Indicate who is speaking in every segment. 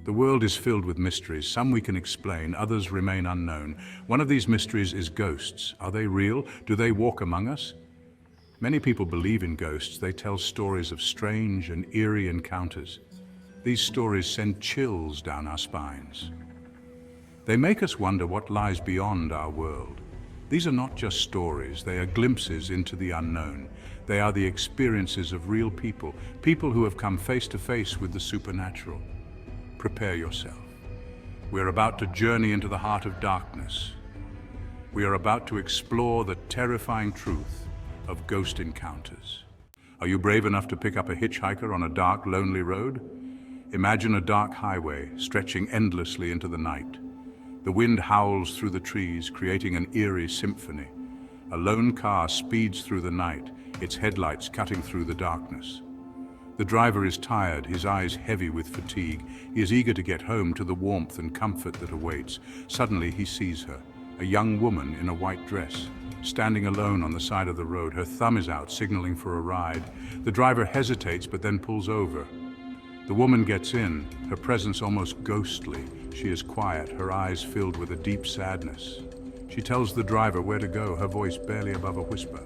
Speaker 1: The world is filled with mysteries. Some we can explain, others remain unknown. One of these mysteries is ghosts. Are they real? Do they walk among us? Many people believe in ghosts. They tell stories of strange and eerie encounters. These stories send chills down our spines. They make us wonder what lies beyond our world. These are not just stories, they are glimpses into the unknown. They are the experiences of real people, people who have come face to face with the supernatural. Prepare yourself. We're about to journey into the heart of darkness. We are about to explore the terrifying truth of ghost encounters. Are you brave enough to pick up a hitchhiker on a dark, lonely road? Imagine a dark highway stretching endlessly into the night. The wind howls through the trees, creating an eerie symphony. A lone car speeds through the night, its headlights cutting through the darkness. The driver is tired, his eyes heavy with fatigue. He is eager to get home to the warmth and comfort that awaits. Suddenly he sees her, a young woman in a white dress, standing alone on the side of the road. Her thumb is out, signaling for a ride. The driver hesitates but then pulls over. The woman gets in, her presence almost ghostly. She is quiet, her eyes filled with a deep sadness. She tells the driver where to go, her voice barely above a whisper.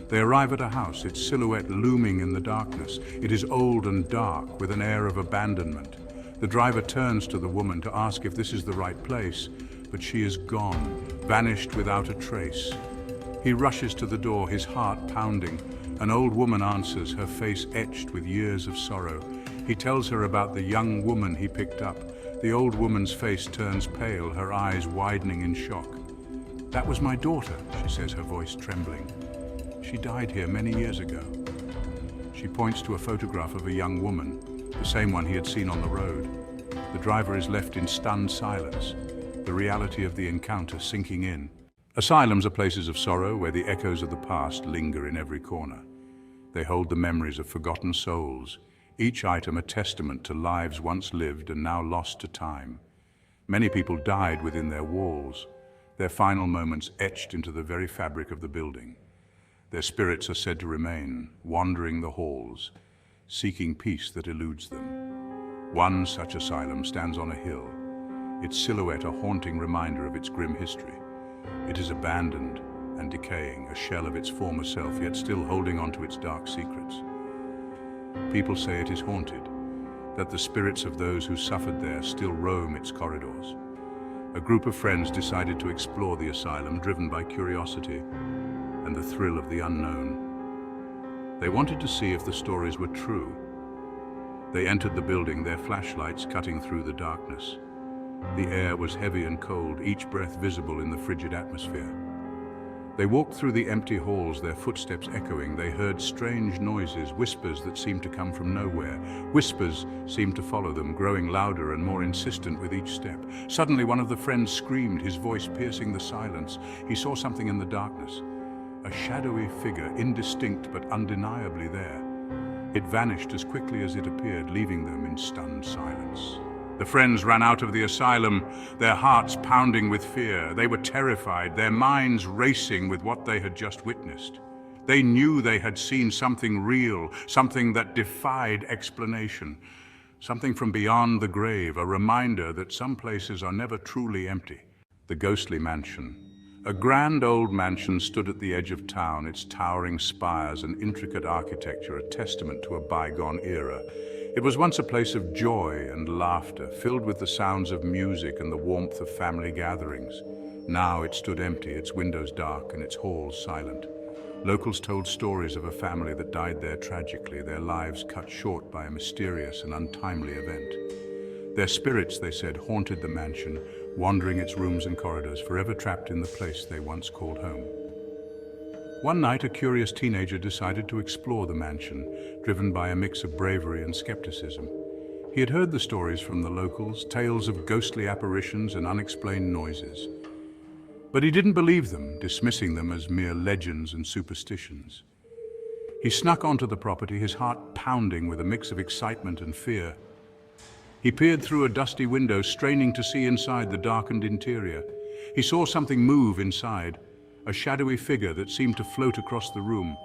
Speaker 1: They arrive at a house, its silhouette looming in the darkness. It is old and dark, with an air of abandonment. The driver turns to the woman to ask if this is the right place, but she is gone, vanished without a trace. He rushes to the door, his heart pounding. An old woman answers, her face etched with years of sorrow. He tells her about the young woman he picked up. The old woman's face turns pale, her eyes widening in shock. "That was my daughter," she says, her voice trembling. "She died here many years ago." She points to a photograph of a young woman, the same one he had seen on the road. The driver is left in stunned silence, the reality of the encounter sinking in. Asylums are places of sorrow where the echoes of the past linger in every corner. They hold the memories of forgotten souls, each item a testament to lives once lived and now lost to time. Many people died within their walls, their final moments etched into the very fabric of the building. Their spirits are said to remain, wandering the halls, seeking peace that eludes them. One such asylum stands on a hill, its silhouette a haunting reminder of its grim history. It is abandoned and decaying, a shell of its former self, yet still holding on to its dark secrets. People say it is haunted, that the spirits of those who suffered there still roam its corridors. A group of friends decided to explore the asylum, driven by curiosity and the thrill of the unknown. They wanted to see if the stories were true. They entered the building, their flashlights cutting through the darkness. The air was heavy and cold, each breath visible in the frigid atmosphere. They walked through the empty halls, their footsteps echoing. They heard strange noises, whispers that seemed to come from nowhere. Whispers seemed to follow them, growing louder and more insistent with each step. Suddenly, one of the friends screamed, his voice piercing the silence. He saw something in the darkness. A shadowy figure, indistinct but undeniably there. It vanished as quickly as it appeared, leaving them in stunned silence. The friends ran out of the asylum, their hearts pounding with fear. They were terrified, their minds racing with what they had just witnessed. They knew they had seen something real, something that defied explanation, something from beyond the grave, a reminder that some places are never truly empty. The ghostly mansion. A grand old mansion stood at the edge of town, its towering spires and intricate architecture a testament to a bygone era. It was once a place of joy and laughter, filled with the sounds of music and the warmth of family gatherings. Now it stood empty, its windows dark and its halls silent. Locals told stories of a family that died there tragically, their lives cut short by a mysterious and untimely event. Their spirits, they said, haunted the mansion, wandering its rooms and corridors, forever trapped in the place they once called home. One night, a curious teenager decided to explore the mansion, driven by a mix of bravery and skepticism. He had heard the stories from the locals, tales of ghostly apparitions and unexplained noises. But he didn't believe them, dismissing them as mere legends and superstitions. He snuck onto the property, his heart pounding with a mix of excitement and fear. He peered through a dusty window, straining to see inside the darkened interior. He saw something move inside, a shadowy figure that seemed to float across the room.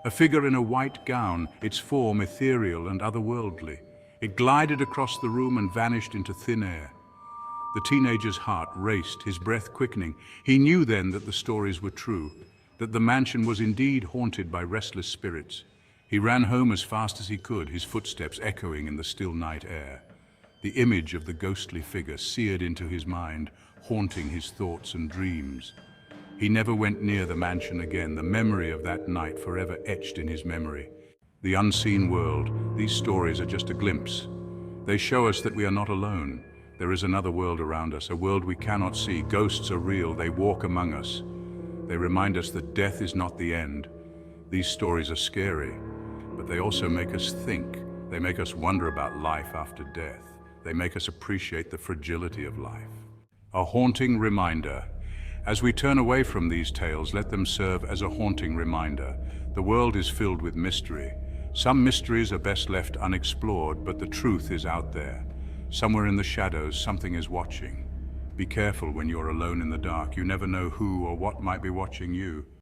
Speaker 1: A figure in a white gown, its form ethereal and otherworldly. It glided across the room and vanished into thin air. The teenager's heart raced, his breath quickening. He knew then that the stories were true, that the mansion was indeed haunted by restless spirits. He ran home as fast as he could, his footsteps echoing in the still night air. The image of the ghostly figure seared into his mind, haunting his thoughts and dreams. He never went near the mansion again, the memory of that night forever etched in his memory. The unseen world, these stories are just a glimpse. They show us that we are not alone. There is another world around us, a world we cannot see. Ghosts are real, they walk among us. They remind us that death is not the end. These stories are scary, but they also make us think. They make us wonder about life after death. They make us appreciate the fragility of life. A haunting reminder. As we turn away from these tales, let them serve as a haunting reminder. The world is filled with mystery. Some mysteries are best left unexplored, but the truth is out there. Somewhere in the shadows, something is watching. Be careful when you're alone in the dark. You never know who or what might be watching you.